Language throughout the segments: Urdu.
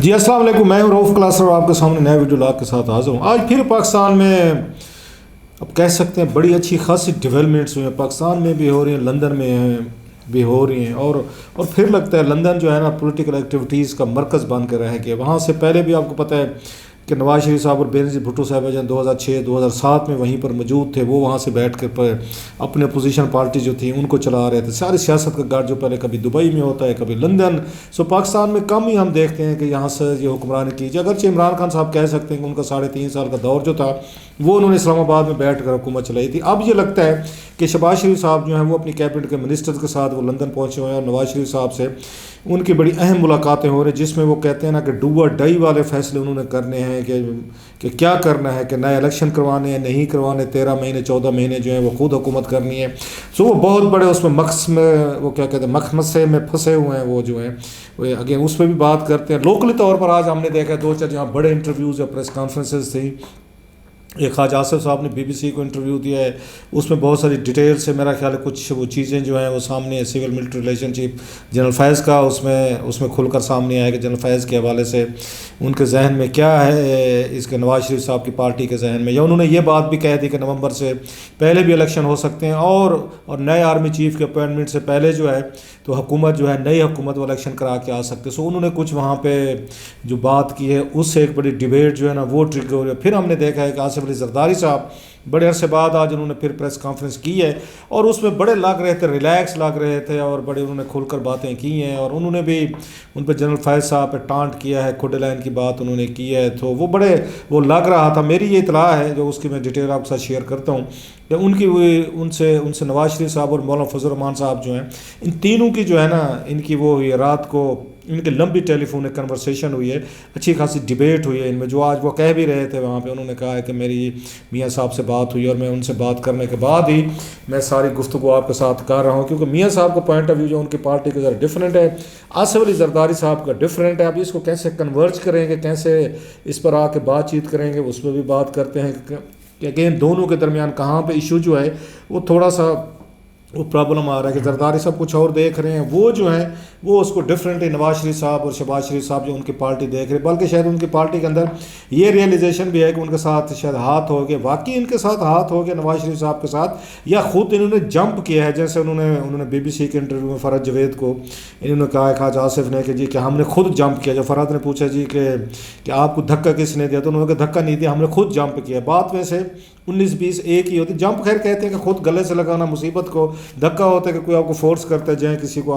جی السلام علیکم، میں ہوں رؤف کلاسر اور آپ کے سامنے نئے ویڈیو لاگ کے ساتھ حاضر ہوں۔ آج پھر پاکستان میں اب کہہ سکتے ہیں بڑی اچھی خاصی ڈیولپمنٹس ہوئی ہیں، پاکستان میں بھی ہو رہی ہیں، لندن میں بھی ہو رہی ہیں، اور پھر لگتا ہے لندن جو ہے نا پولیٹیکل ایکٹیویٹیز کا مرکز بن کے رہ گیا۔ وہاں سے پہلے بھی آپ کو پتہ ہے کہ نواز شریف صاحب اور بینظیر بھٹو صاحب جن 2006-2007 میں وہیں پر موجود تھے، وہ وہاں سے بیٹھ کر اپنے اپوزیشن پارٹی جو تھی ان کو چلا رہے تھے۔ ساری سیاست کا گڑھ جو پہلے کبھی دبئی میں ہوتا ہے، کبھی لندن، پاکستان میں کم ہی ہم دیکھتے ہیں کہ یہاں سے یہ حکمرانی کی جائے۔ اگرچہ عمران خان صاحب کہہ سکتے ہیں کہ ان کا 3.5 سال کا دور جو تھا وہ انہوں نے اسلام آباد میں بیٹھ کر حکومت چلائی تھی۔ اب یہ لگتا ہے کہ شہباز شریف صاحب جو ہیں وہ اپنی کیبنٹ کے منسٹرز کے ساتھ وہ لندن پہنچے ہوئے ہیں، اور نواز شریف صاحب سے ان کی بڑی اہم ملاقاتیں ہو رہی ہیں، جس میں وہ کہتے ہیں نا کہ ڈو اور ڈائی والے فیصلے انہوں نے کرنے ہیں کہ کیا کرنا ہے، کہ نئے الیکشن کروانے ہیں نہیں کروانے، 13 مہینے 14 مہینے جو ہیں وہ خود حکومت کرنی ہے۔ وہ بہت بڑے اس میں مقص میں وہ کیا کہتے ہیں مخمصے میں پھنسے ہوئے ہیں، وہ جو ہیں اگین اس پہ بھی بات کرتے ہیں۔ لوکلی طور پر آج ہم نے دیکھا 2-4 جہاں بڑے انٹرویوز یا پریس کانفرنسز تھیں۔ ایک خواجہ آصف صاحب نے BBC کو انٹرویو دیا ہے، اس میں بہت ساری ڈیٹیلز ہے، میرا خیال ہے کچھ وہ چیزیں جو ہیں وہ سامنے سول ملٹری ریلیشن شپ جنرل فیض کا اس میں کھل کر سامنے آیا کہ جنرل فیض کے حوالے سے ان کے ذہن میں کیا ہے، اس کے نواز شریف صاحب کی پارٹی کے ذہن میں، یا انہوں نے یہ بات بھی کہہ دی کہ نومبر سے پہلے بھی الیکشن ہو سکتے ہیں، اور نئے آرمی چیف کے اپوائنٹمنٹ سے پہلے جو ہے تو حکومت جو ہے نئی حکومت وہ الیکشن کرا کے آ سکتے۔ انہوں نے کچھ وہاں پہ جو بات کی ہے اس سے ایک بڑی ڈیبیٹ جو ہے نا وہ ٹرگر ہو رہی ہے۔ پھر ہم نے دیکھا ہے کہ آصف علی زرداری صاحب بڑے عرصے بعد آج انہوں نے پھر پریس کانفرنس کی ہے، اور اس میں بڑے لگ رہے تھے، ریلیکس لگ رہے تھے، اور بڑے انہوں نے کھل کر باتیں کی ہیں، اور انہوں نے بھی ان پہ جنرل فیض صاحب پہ ٹانٹ کیا ہے، کھڈے لائن کی بات انہوں نے کی ہے، تو وہ لگ رہا تھا۔ میری یہ اطلاع ہے جو اس کی میں ڈیٹیل آپ کے ساتھ شیئر کرتا ہوں کہ ان سے نواز شریف صاحب اور مولانا فضل الرحمان صاحب جو ہیں ان تینوں کی جو ہے نا ان کی وہ ہوئی ہے، رات کو ان کی لمبی ٹیلی فون کنورسیشن ہوئی ہے، اچھی خاصی ڈیبیٹ ہوئی ہے ان میں۔ جو آج وہ کہہ بھی رہے تھے وہاں پہ، انہوں نے کہا ہے کہ میری میاں صاحب سے بات ہوئی اور میں ان سے بات کرنے کے بعد ہی میں ساری گفتگو آپ کے ساتھ کر رہا ہوں، کیونکہ میاں صاحب کا پوائنٹ آف ویو جو ان کی پارٹی کا ذرا ڈفرینٹ ہے، آصف علی زرداری صاحب کا ڈفرینٹ ہے۔ اب اس کو کیسے کنورج کریں گے، کیسے اس پر آ کے بات چیت کریں گے، اس پہ بھی بات کرتے ہیں کہ اگین دونوں کے درمیان کہاں پہ ایشو جو ہے وہ تھوڑا سا وہ پرابلم آ رہا ہے کہ زرداری صاحب کچھ اور دیکھ رہے ہیں، وہ جو ہیں وہ اس کو ڈفرینٹ ہے نواز شریف صاحب اور شہباز شریف صاحب جو ان کی پارٹی دیکھ رہے ہیں، بلکہ شاید ان کی پارٹی کے اندر یہ ریئلائزیشن بھی ہے کہ ان کے ساتھ شاید ہاتھ ہو گیا، واقعی ان کے ساتھ ہاتھ ہو گیا نواز شریف صاحب کے ساتھ، یا خود انہوں نے جمپ کیا ہے، جیسے انہوں نے BBC کے انٹرویو میں فرحت جوید کو انہوں نے کہا خواجہ آصف نے کہ جی کہ ہم نے خود جمپ کیا۔ جب فرحت نے پوچھا جی کہ آپ کو دھکا کس نے دیا، تو انہوں نے کہا دھکا نہیں دیا، ہم نے خود جمپ کیا۔ بات میں سے 19-20 ایک ہی ہوتی، جمپ خیر کہتے ہیں کہ خود گلے سے لگانا مصیبت کو، دھکا ہوتا ہے کہ کوئی آپ کو فورس کرتا ہے، جائیں کسی کو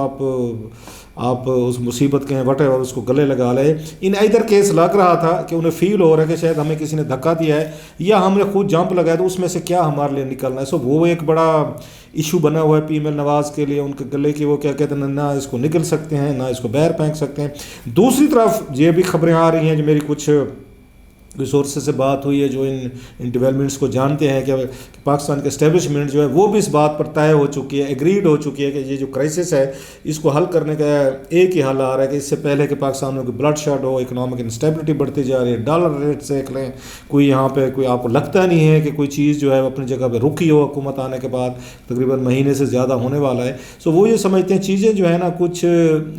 آپ اس مصیبت کے ہیں وٹے اور اس کو گلے لگا لے۔ ان ادھر کیس لگ رہا تھا کہ انہیں فیل ہو رہا ہے کہ شاید ہمیں کسی نے دھکا دیا ہے یا ہم نے خود جمپ لگایا، تو اس میں سے کیا ہمارے لیے نکلنا ہے۔ وہ ایک بڑا ایشو بنا ہوا ہے پی ایم ایل نواز کے لیے، ان کے گلے کی وہ کیا کہتے ہیں نہ اس کو نکل سکتے ہیں نہ اس کو باہر پھینک سکتے ہیں۔ دوسری طرف یہ بھی خبریں آ رہی ہیں جو میری کچھ ریسورسز سے بات ہوئی ہے جو ان ڈیولپمنٹس کو جانتے ہیں کہ پاکستان کے اسٹیبلشمنٹ جو ہے وہ بھی اس بات پر طے ہو چکی ہے، ایگریڈ ہو چکی ہے کہ یہ جو کرائسس ہے اس کو حل کرنے کا ایک ہی حل آ رہا ہے کہ اس سے پہلے کہ پاکستان میں کوئی بلڈ شاٹ ہو، اکنامک انسٹیبلٹی بڑھتی جا رہی ہے، ڈالر ریٹ دیکھ لیں، کوئی یہاں پہ کوئی آپ کو لگتا نہیں ہے کہ کوئی چیز جو ہے اپنی جگہ پہ رکی ہو، حکومت آنے کے بعد تقریباً مہینے سے زیادہ ہونے والا ہے۔ وہ یہ سمجھتے ہیں چیزیں جو ہے نا کچھ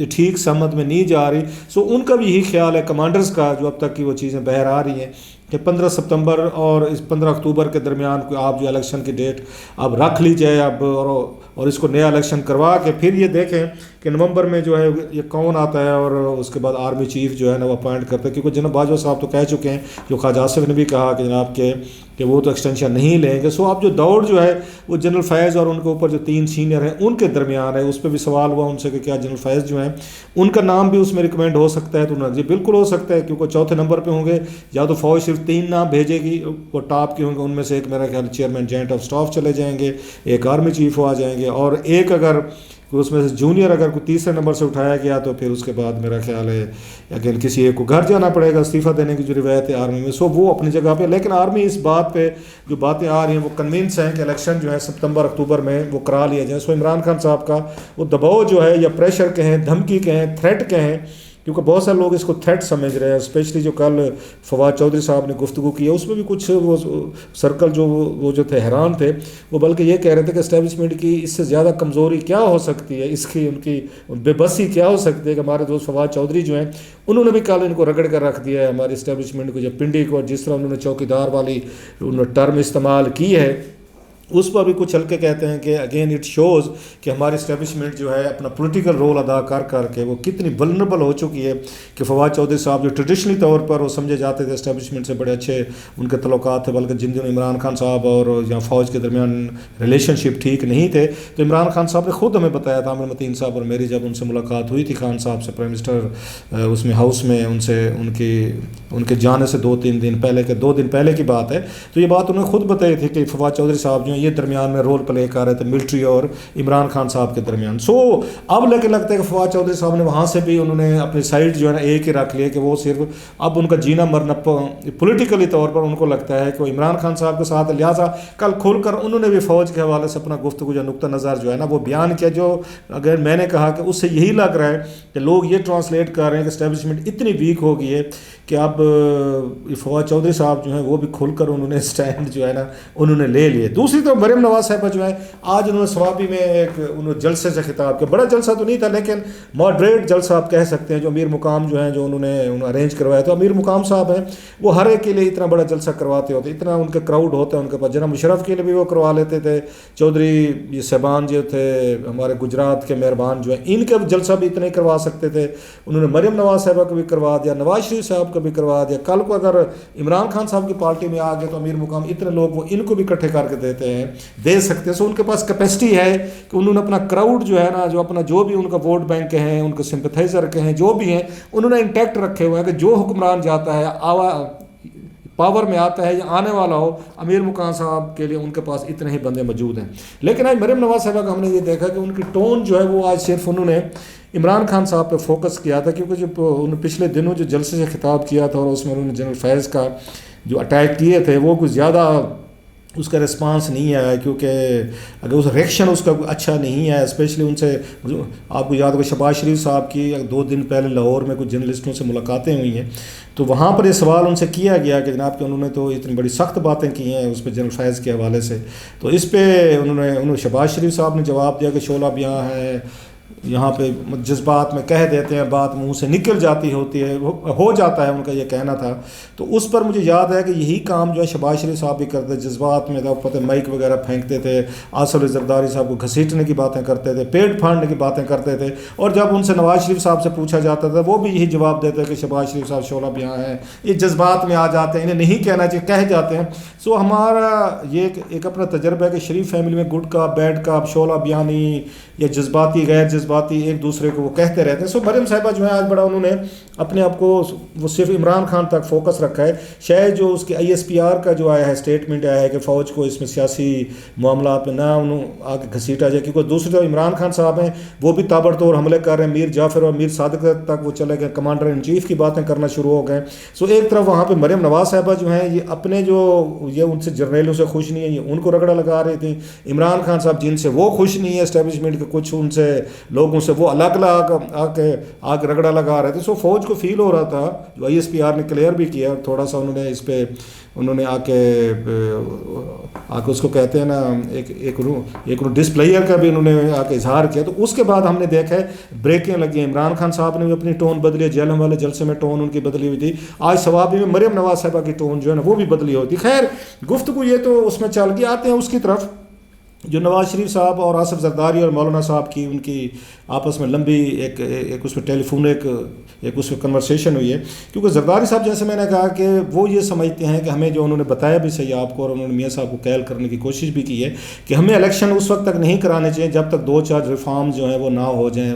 ٹھیک سمت میں نہیں جا رہی۔ ان کا بھی یہی خیال ہے کمانڈرز کا جو اب تک کی وہ چیزیں بہر آ رہی ہیں کہ 15 ستمبر اور 15 اکتوبر کے درمیان کوئی آپ جو الیکشن کی ڈیٹ اب رکھ لی جائے اب، اور اس کو نیا الیکشن کروا کے پھر یہ دیکھیں کہ نومبر میں جو ہے یہ کون آتا ہے، اور اس کے بعد آرمی چیف جو ہے نا وہ اپوائنٹ کرتا ہے، کیونکہ جناب باجوہ صاحب تو کہہ چکے ہیں، جو خواجہ آصف نے بھی کہا کہ جناب کہ وہ تو ایکسٹینشن نہیں لیں گے۔ اب جو دوڑ جو ہے وہ جنرل فیض اور ان کے اوپر جو 3 سینئر ہیں ان کے درمیان ہے۔ اس پہ بھی سوال ہوا ان سے کہ کیا جنرل فیض جو ہیں ان کا نام بھی اس میں ریکمینڈ ہو سکتا ہے، تو جی بالکل ہو سکتا ہے، کیونکہ چوتھے نمبر پہ ہوں گے، یا تو فوج صرف 3 نام بھیجے گی، وہ ٹاپ کے ہوں گے، ان میں سے ایک میرا خیال چیئرمین جوائنٹ آف اسٹاف چلے جائیں گے، ایک آرمی چیف آ جائیں گے، اور ایک اگر اس میں سے جونیئر اگر کوئی تیسرے نمبر سے اٹھایا گیا تو پھر اس کے بعد میرا خیال ہے اگر کسی ایک کو گھر جانا پڑے گا استعفیٰ دینے کی جو روایت ہے آرمی میں، وہ اپنی جگہ پہ۔ لیکن آرمی اس بات پہ جو باتیں آ رہی ہیں وہ کنونس ہیں کہ الیکشن جو ہے ستمبر اکتوبر میں وہ کرا لیا جائے۔ عمران خان صاحب کا وہ دباؤ جو ہے یا پریشر کہیں، دھمکی کہیں، تھریٹ کہیں، کیونکہ بہت سارے لوگ اس کو تھریٹ سمجھ رہے ہیں، اسپیشلی جو کل فواد چودھری صاحب نے گفتگو کی ہے اس میں بھی کچھ وہ سرکل وہ جو تھے حیران تھے، وہ بلکہ یہ کہہ رہے تھے کہ اسٹیبلشمنٹ کی اس سے زیادہ کمزوری کیا ہو سکتی ہے، اس کی ان کی بے بسی کیا ہو سکتی ہے کہ ہمارے دوست فواد چودھری جو ہیں انہوں نے بھی کل ان کو رگڑ کر رکھ دیا ہے ہماری اسٹیبلشمنٹ کو، جب پنڈی کو جس طرح انہوں نے چوکیدار والی ٹرم استعمال کی ہے اس پر بھی کچھ ہلکے کہتے ہیں کہ اگین اٹ شوز کہ ہماری اسٹیبلشمنٹ جو ہے اپنا پولیٹیکل رول ادا کر کے وہ کتنی ولنریبل ہو چکی ہے کہ فواد چودھری صاحب جو ٹریڈیشنلی طور پر وہ سمجھے جاتے تھے اسٹیبلشمنٹ سے بڑے اچھے ان کے تعلقات تھے، بلکہ جن دنوں عمران خان صاحب اور یا فوج کے درمیان ریلیشن شپ ٹھیک نہیں تھے، تو عمران خان صاحب نے خود ہمیں بتایا تھا، عامر متین صاحب اور میری جب ان سے ملاقات ہوئی تھی خان صاحب سے پرائم منسٹر اس میں ہاؤس میں ان کے جانے سے 2-3 دن پہلے کے 2 دن پہلے کی بات ہے، تو یہ بات انہوں نے خود بتائی تھی کہ فواد چودھری صاحب جو ہیں یہ درمیان میں رول پلے کر رہے تھے ملٹری اور عمران خان صاحب کے درمیان۔ اب لگتا ہے کہ فواد چودھری صاحب نے وہاں سے بھی انہوں نے اپنی سائڈ جو ہے نا ایک ہی رکھ لیا کہ وہ صرف اب ان کا جینا مرنا پولیٹیکلی طور پر ان کو لگتا ہے کہ وہ عمران خان صاحب کے ساتھ، لہٰذا کل کھل کر انہوں نے بھی فوج کے حوالے سے اپنا گفتگو یا نقطہ نظر جو ہے نا وہ بیان کیا، جو اگر میں نے کہا کہ اس سے یہی لگ رہا ہے کہ لوگ یہ ٹرانسلیٹ کر رہے ہیں کہ اسٹیبلشمنٹ اتنی ویک ہو گئی ہے کہ اب فواد چودھری صاحب جو ہیں وہ بھی کھل کر انہوں نے سٹینڈ جو ہے نا انہوں نے لے لیے۔ دوسری طرف مریم نواز صاحبہ جو ہے آج انہوں نے سوابی میں ایک انہوں جلسے سے خطاب کیا، بڑا جلسہ تو نہیں تھا لیکن ماڈریٹ جلسہ آپ کہہ سکتے ہیں، جو امیر مقام جو ہیں جو انہوں نے ارینج کروایا، تو امیر مقام صاحب ہیں وہ ہر ایک کے لیے اتنا بڑا جلسہ کرواتے ہوتے، اتنا ان کے کراؤڈ ہوتا ہے ان کے پاس، جناب مشرف کے لیے بھی وہ کروا لیتے تھے، چودھری یہ صاحبان جو تھے ہمارے گجرات کے مہربان جو ہیں ان کا جلسہ بھی اتنا ہی کروا سکتے تھے، انہوں نے مریم نواز صاحبہ کو بھی کروا دیا، نواز شریف صاحب کو بھی کروا دیا، کل کو اگر عمران خان صاحب کی پارٹی میں آ گئے تو امیر مقام اتنے لوگ وہ ان کو بھی اکٹھے کر کے دیتے ہیں، دے سکتے ہیں، سو ان کے پاس کیپیسٹی ہے کہ انہوں نے اپنا کراؤڈ جو ہے نا جو اپنا جو بھی ان کا ووٹ بینک کے ہیں، ان کے سمپتھائزر کے ہیں، جو بھی ہیں انہوں نے انٹیکٹ رکھے ہوئے ہیں کہ جو حکمران جاتا ہے پاور میں آتا ہے یا آنے والا ہو، امیر مقام صاحب کے لیے ان کے پاس اتنے ہی بندے موجود ہیں۔ لیکن آج مریم نواز صاحبہ کا ہم نے یہ دیکھا کہ ان کی ٹون جو ہے وہ آج صرف انہوں نے عمران خان صاحب پہ فوکس کیا تھا، کیونکہ جو انہوں نے پچھلے دنوں جو جلسے سے خطاب کیا تھا اور اس میں انہوں نے جنرل فیض کا جو اٹیک کیے تھے وہ کچھ زیادہ اس کا رسپانس نہیں آیا، کیونکہ اگر اس ریئیکشن اس کا اچھا نہیں آیا، اسپیشلی ان سے آپ کو یاد ہوگا شہباز شریف صاحب کی 2 دن پہلے لاہور میں کچھ جرنلسٹوں سے ملاقاتیں ہوئی ہیں، تو وہاں پر یہ سوال ان سے کیا گیا کہ جناب کہ انہوں نے تو اتنی بڑی سخت باتیں کی ہیں اس پہ جنرل فیض کے حوالے سے، تو اس پہ انہوں نے شہباز شریف صاحب نے جواب دیا کہ شعلہ بیاں ہے، یہاں پہ جذبات میں کہہ دیتے ہیں، بات منہ سے نکل جاتی ہوتی ہے، ہو جاتا ہے، ان کا یہ کہنا تھا۔ تو اس پر مجھے یاد ہے کہ یہی کام جو ہے شہباز شریف صاحب بھی کرتے، جذبات میں پتہ مائک وغیرہ پھینکتے تھے، آصف زرداری صاحب کو گھسیٹنے کی باتیں کرتے تھے، پیٹ پھاڑنے کی باتیں کرتے تھے، اور جب ان سے نواز شریف صاحب سے پوچھا جاتا تھا وہ بھی یہی جواب دیتے کہ شہباز شریف صاحب شعلہ بیاں ہیں، یہ جذبات میں آ جاتے ہیں، انہیں نہیں کہنا چاہیے، کہہ جاتے ہیں۔ سو ہمارا یہ ایک اپنا تجربہ ہے کہ شریف فیملی میں گڈ کاپ بیڈ کاپ، شعلہ بیانی یا جذباتی غیر جذباتی ایک دوسرے کو وہ کہتے رہتے ہیں۔ سو مریم صاحبہ جو ہے آج بڑا انہوں نے اپنے آپ کو وہ صرف عمران خان تک فوکس رکھا ہے، شاید جو اس کے ISPR کا جو آیا ہے اسٹیٹمنٹ آیا ہے کہ فوج کو اس میں سیاسی معاملات میں نہ انہوں آگے گھسیٹا جائے، کیونکہ دوسری طرف عمران خان صاحب ہیں وہ بھی تابڑ توڑ حملے کر رہے ہیں، میر جعفر اور میر صادق تک وہ چلے گئے، کمانڈر ان چیف کی باتیں کرنا شروع ہو گئے۔ سو ایک طرف وہاں پہ مریم نواز صاحبہ جو ہیں یہ اپنے جو یہ ان سے جرنیلوں سے خوش نہیں ہے، یہ ان کو رگڑا لگا رہی تھی، عمران خان صاحب جن سے وہ خوش نہیں ہے اسٹیبلشمنٹ کے کچھ ان سے لوگوں سے وہ الگ آ کے رگڑا لگا رہے تھے۔ سو فوج کو فیل ہو رہا تھا، جو ISPR نے کلیئر بھی کیا، تھوڑا سا انہوں نے اس پہ انہوں نے آ کے اس کو کہتے ہیں نا ایک ڈس پلیئر کا بھی انہوں نے آ کے اظہار کیا۔ تو اس کے بعد ہم نے دیکھا ہے بریکیں لگی، عمران خان صاحب نے بھی اپنی ٹون بدلی ہے، جیلم والے جلسے میں ٹون ان کی بدلی ہوئی تھی، آج سوابی میں مریم نواز صاحبہ کی ٹون جو ہے نا وہ بھی بدلی ہوتی۔ خیر گفتگو یہ تو اس میں چل کے آتے ہیں اس کی طرف، جو نواز شریف صاحب اور آصف زرداری اور مولانا صاحب کی ان کی آپس میں لمبی ایک اس میں ٹیلی فون ایک اس میں کنورسیشن ہوئی ہے، کیونکہ زرداری صاحب جیسے میں نے کہا کہ وہ یہ سمجھتے ہیں کہ ہمیں جو انہوں نے بتایا بھی صحیح آپ کو، اور انہوں نے میاں صاحب کو قائل کرنے کی کوشش بھی کی ہے کہ ہمیں الیکشن اس وقت تک نہیں کرانے چاہیے جب تک 2-4 ریفارم جو ہیں وہ نہ ہو جائیں،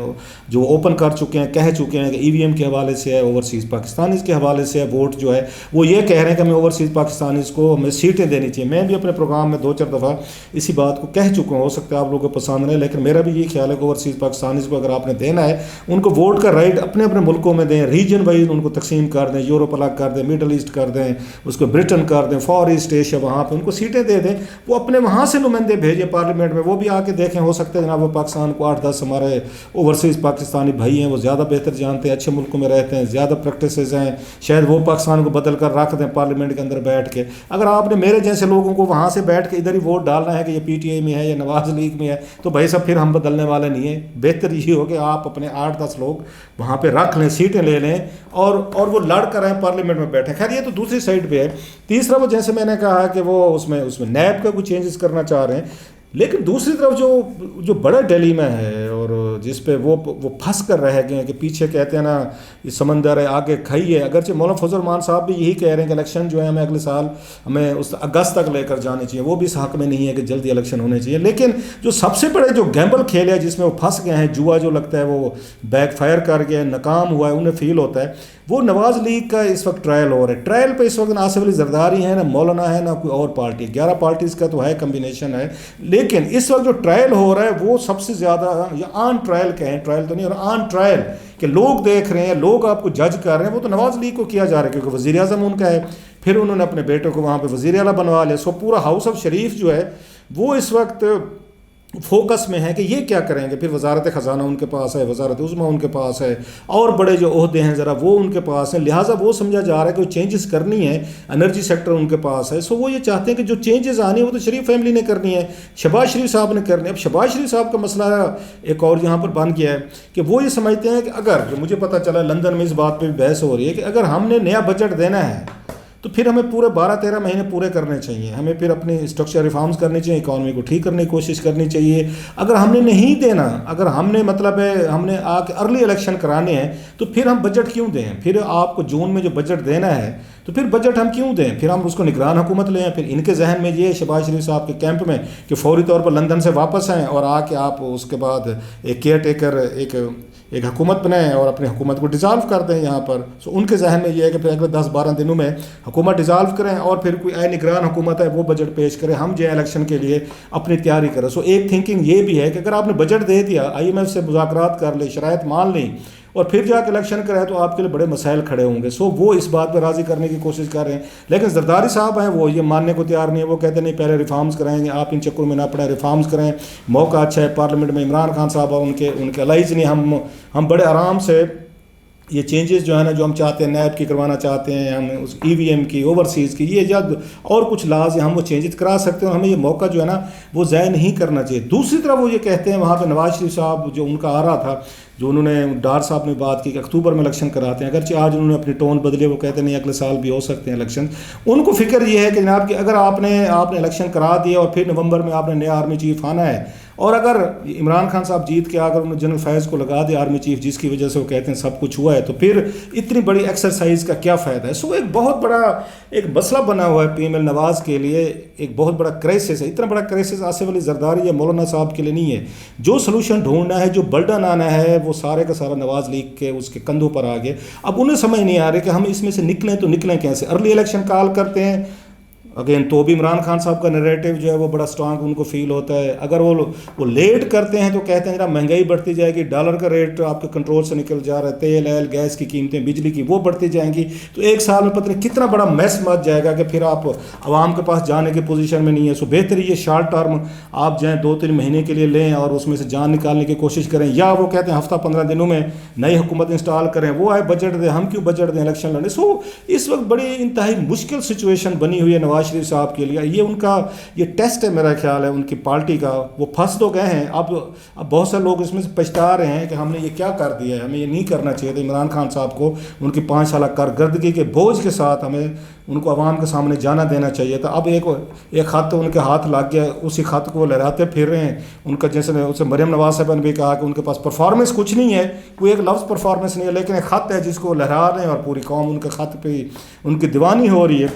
جو اوپن کر چکے ہیں، کہہ چکے ہیں کہ EVM کے حوالے سے ہے، اوورسیز پاکستانیز کے حوالے سے ہے، ووٹ جو ہے وہ یہ کہہ رہے ہیں کہ ہمیں اوورسیز پاکستانیز کو ہمیں سیٹیں دینی چاہیے۔ میں بھی اپنے پروگرام میں 2-4 دفعہ اسی بات کو کہہ چکا ہوں, ہو سکتا ہے آپ لوگوں کو پسند نہیں, لیکن میرا بھی یہ خیال ہے کہ اوورسیز پاکستانیز کو اگر آپ نے دینا ہے ان کو ووٹ کا رائٹ اپنے اپنے ملکوں میں دیں, ریجن وائز ان کو تقسیم کر دیں, یورپ الگ کر دیں, مڈل ایسٹ کر دیں, اس کو برٹن کر دیں, فار ایسٹ ایشیا, وہاں پہ ان کو سیٹیں دے دیں, وہ اپنے وہاں سے نمائندے بھیجیں پارلیمنٹ میں, وہ بھی آ کے دیکھیں. ہو سکتا ہے جناب وہ پاکستان کو 8-10 ہمارے اوورسیز پاکستانی بھائی ہیں, وہ زیادہ بہتر جانتے ہیں, اچھے ملکوں میں رہتے ہیں, زیادہ پریکٹسز ہیں, شاید وہ پاکستان کو بدل کر رکھ دیں پارلیمنٹ کے اندر بیٹھ کے. اگر آپ نے میرے جیسے لوگوں کو وہاں سے بیٹھ کے ادھر ہی ووٹ ڈالنا ہے کہ یہ پی ٹی آئی میں ہے یا نواز لیگ میں ہے, تو بھائی صاحب پھر ہم بدلنے والے نہیں ہیں. بہتر یہ ہو کہ آپ اپنے 8-10 لوگ وہاں پہ رکھ لیں, سیٹیں لے لیں, اور وہ لڑ کر آئیں پارلیمنٹ میں بیٹھیں. خیر یہ تو دوسری سائڈ پہ ہے. تیسرا وہ جیسے میں نے کہا کہ وہ اس میں نیب کا کچھ چینجز کرنا چاہ رہے ہیں, لیکن دوسری طرف جو بڑا دہلی میں ہے اور جس پہ وہ پھنس کر رہ گئے ہیں کہ پیچھے کہتے ہیں نا یہ سمندر ہے آگے کھائی ہے. اگرچہ مولانا فضل الرحمان صاحب بھی یہی کہہ رہے ہیں کہ الیکشن جو ہے ہمیں اگلے سال ہمیں اس اگست تک لے کر جانے چاہیے, وہ بھی اس حق میں نہیں ہے کہ جلدی الیکشن ہونے چاہیے. لیکن جو سب سے بڑے جو گیمبل کھیل ہے جس میں وہ پھنس گئے ہیں, جوا جو لگتا ہے وہ بیک فائر کر گیا, ناکام ہوا ہے, انہیں فیل ہوتا ہے, وہ نواز لیگ کا اس وقت ٹرائل ہو رہا ہے. ٹرائل پہ اس وقت نہ آصف علی زرداری ہے, نہ مولانا ہے, نہ کوئی اور پارٹی. 11 پارٹیز کا تو ہے کمبینیشن ہے, لیکن اس وقت جو ٹرائل ہو رہا ہے وہ سب سے زیادہ, یا آن ٹرائل کہیں, ٹرائل تو نہیں, اور آن ٹرائل کہ لوگ دیکھ رہے ہیں, لوگ آپ کو جج کر رہے ہیں, وہ تو نواز لیگ کو کیا جا رہا ہے کیونکہ وزیر اعظم ان کا ہے. پھر انہوں نے اپنے بیٹے کو وہاں پہ وزیر اعلیٰ بنوا لیا. سو پورا ہاؤس آف شریف جو ہے وہ اس وقت فوکس میں ہے کہ یہ کیا کریں گے. پھر وزارت خزانہ ان کے پاس ہے, وزارت عظمیٰ ان کے پاس ہے, اور بڑے جو عہدے ہیں ذرا وہ ان کے پاس ہیں, لہٰذا وہ سمجھا جا رہا ہے کہ وہ چینجز کرنی ہے. انرجی سیکٹر ان کے پاس ہے. سو وہ یہ چاہتے ہیں کہ جو چینجز آنی ہے وہ تو شریف فیملی نے کرنی ہے, شہباز شریف صاحب نے کرنی ہے. اب شہباز شریف صاحب کا مسئلہ ایک اور یہاں پر بن گیا ہے کہ وہ یہ سمجھتے ہیں کہ اگر, جو مجھے پتہ چلا لندن میں اس بات پہ بھی بحث ہو رہی ہے کہ اگر ہم نے نیا بجٹ دینا ہے تو پھر ہمیں پورے 12-13 مہینے پورے کرنے چاہیے, ہمیں پھر اپنی اسٹرکچر ریفارمز کرنی چاہیے, اکانومی کو ٹھیک کرنے کی کوشش کرنی چاہیے. اگر ہم نے نہیں دینا, اگر ہم نے مطلب ہے ہم نے آ کے ارلی الیکشن کرانے ہیں تو پھر ہم بجٹ کیوں دیں. پھر آپ کو جون میں جو بجٹ دینا ہے تو پھر بجٹ ہم کیوں دیں, پھر ہم اس کو نگران حکومت لیں. پھر ان کے ذہن میں یہ شہباز شریف صاحب کے کیمپ میں کہ فوری طور پر لندن سے واپس آئیں اور آ کے آپ اس کے بعد ایک کیئر ٹیکر ایک حکومت بنائیں اور اپنی حکومت کو ڈیزالو کر دیں یہاں پر. سو ان کے ذہن میں یہ ہے کہ پھر اگلے 10-12 دنوں میں حکومت ڈیزالو کریں اور پھر کوئی نگران حکومت ہے وہ بجٹ پیش کرے, ہم جو الیکشن کے لیے اپنی تیاری کریں. سو ایک تھنکنگ یہ بھی ہے کہ اگر آپ نے بجٹ دے دیا, IMF سے مذاکرات کر لیں, شرائط مان لیں, اور پھر جا کے الیکشن کرائے تو آپ کے لیے بڑے مسائل کھڑے ہوں گے. سو وہ اس بات پہ راضی کرنے کی کوشش کر رہے ہیں. لیکن زرداری صاحب ہیں وہ یہ ماننے کو تیار نہیں ہے. وہ کہتے ہیں نہیں پہلے ریفارمز کرائیں گے, آپ ان چکروں میں نہ پڑیں, ریفارمز کریں, موقع اچھا ہے پارلیمنٹ میں. عمران خان صاحب اور ان کے الائز نہیں, ہم بڑے آرام سے یہ چینجز جو ہے نا جو ہم چاہتے ہیں نیب کی کروانا چاہتے ہیں, ہم اس EVM کی, اوورسیز کی, یہ جد اور کچھ لاز ہم وہ چینجز کرا سکتے ہیں, اور ہمیں یہ موقع جو ہے نا وہ ضائع نہیں کرنا چاہیے. دوسری طرف وہ یہ کہتے ہیں وہاں پہ نواز شریف صاحب جو ان کا آ رہا تھا, جو انہوں نے ڈار صاحب نے بات کی کہ اکتوبر میں الیکشن کراتے ہیں, اگرچہ آج انہوں نے اپنی ٹون بدلے, وہ کہتے ہیں نہیں اگلے سال بھی ہو سکتے ہیں الیکشن. ان کو فکر یہ ہے کہ جناب کہ اگر آپ نے الیکشن کرا دیا اور پھر نومبر میں آپ نے نیا آرمی چیف آنا ہے, اور اگر عمران خان صاحب جیت کے اگر انہوں نے جنرل فیض کو لگا دیا آرمی چیف, جس کی وجہ سے وہ کہتے ہیں سب کچھ ہوا ہے, تو پھر اتنی بڑی ایکسرسائز کا کیا فائدہ ہے. سو ایک بہت بڑا ایک مسئلہ بنا ہوا ہے PM نواز کے لیے, ایک بہت بڑا کرائسس ہے. اتنا بڑا کرائسس آصف علی زرداری یا مولانا صاحب کے لیے نہیں ہے. جو سلوشن ڈھونڈنا ہے, جو برڈن آنا ہے, وہ سارے کا سارا نواز لیگ کے اس کے کندھوں پر آ گئے. اب انہیں سمجھ نہیں آ رہی کہ ہم اس میں سے نکلیں تو نکلیں کیسے. ارلی الیکشن کال کرتے ہیں اگین تو بھی عمران خان صاحب کا نریٹو جو ہے وہ بڑا سٹرانگ ان کو فیل ہوتا ہے. اگر وہ لیٹ کرتے ہیں تو کہتے ہیں جناب مہنگائی بڑھتی جائے گی, ڈالر کا ریٹ آپ کے کنٹرول سے نکل جا رہا ہے, تیل گیس کی قیمتیں, بجلی کی وہ بڑھتی جائیں گی, تو ایک سال میں پتہ نہیں کتنا بڑا میس مچ جائے گا کہ پھر آپ عوام کے پاس جانے کی پوزیشن میں نہیں ہے. سو بہتر یہ شارٹ ٹرم آپ جائیں 2-3 مہینے کے لیے لیں اور اس میں سے جان نکالنے کی کوشش کریں, یا وہ کہتے ہیں ہفتہ 15 دنوں میں نئی حکومت انسٹال کریں, وہ آئے بجٹ دیں, ہم کیوں بجٹ دیں الیکشن لڑنے. سو اس وقت بڑی انتہائی مشکل سچویشن بنی ہوئی ہے نواز شریف صاحب کے لیے. یہ ان کا یہ ٹیسٹ ہے میرا خیال ہے ان کی پارٹی کا. وہ پھنس تو گئے ہیں, اب بہت سے لوگ اس میں سے پچھتا رہے ہیں کہ ہم نے یہ کیا کر دیا ہے, ہمیں یہ نہیں کرنا چاہیے تھا. عمران خان صاحب کو ان کی 5 سالہ کارکردگی کے بوجھ کے ساتھ ہمیں ان کو عوام کے سامنے جانا دینا چاہیے تھا. اب ایک خط ان کے ہاتھ لگ گیا, اسی خط کو وہ لہراتے پھر رہے ہیں. ان کا جیسے اسے مریم نواز صاحب نے بھی کہا کہ ان کے پاس پرفارمنس کچھ نہیں ہے, کوئی ایک لفظ پرفارمنس نہیں ہے, لیکن ایک خط ہے جس کو لہرا رہے ہیں اور پوری قوم ان کے خط پہ ان کی دیوانی ہو رہی ہے.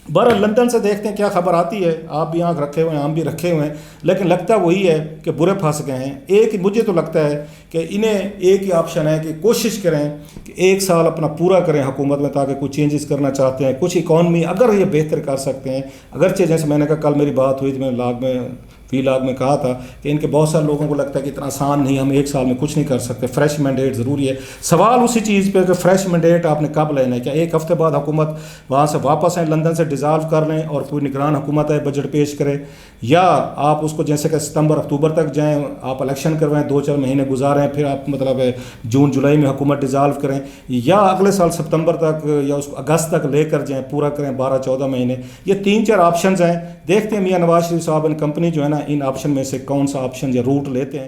بہرحال لندن سے دیکھتے ہیں کیا خبر آتی ہے. آپ بھی آنکھ رکھے ہوئے ہیں, ہم بھی رکھے ہوئے ہیں, لیکن لگتا وہی ہے کہ برے پھنس گئے ہیں. مجھے تو لگتا ہے کہ انہیں ایک ہی آپشن ہے کہ کوشش کریں کہ 1 سال اپنا پورا کریں حکومت میں, تاکہ کچھ چینجز کرنا چاہتے ہیں, کچھ اکانومی اگر یہ بہتر کر سکتے ہیں. اگرچہ جیسے میں نے کہا کل میری بات ہوئی تھی, میں لاگ میں ویلاگ میں کہا تھا کہ ان کے بہت سارے لوگوں کو لگتا ہے کہ اتنا آسان نہیں، ہم ایک سال میں کچھ نہیں کر سکتے، فریش مینڈیٹ ضروری ہے۔ سوال اسی چیز پہ کہ فریش مینڈیٹ آپ نے کب لینا ہے، کیا ایک ہفتے بعد حکومت وہاں سے واپس آئیں، لندن سے ڈیزالو کر لیں اور کوئی نگران حکومت ہے بجٹ پیش کرے، یا آپ اس کو جیسے کہ ستمبر اکتوبر تک جائیں، آپ الیکشن کروائیں، 2-4 مہینے گزاریں، پھر آپ مطلب ہے جون جولائی میں حکومت ڈیزالو کریں، یا اگلے سال ستمبر تک یا اس کو اگست تک لے کر جائیں، پورا کریں 12-14 مہینے۔ یہ 3-4 آپشنز ہیں، دیکھتے ہیں میاں نواز شریف صاحب ان کمپنی جو ہے نا ان آپشن میں سے کون سا آپشن یا روٹ لیتے ہیں۔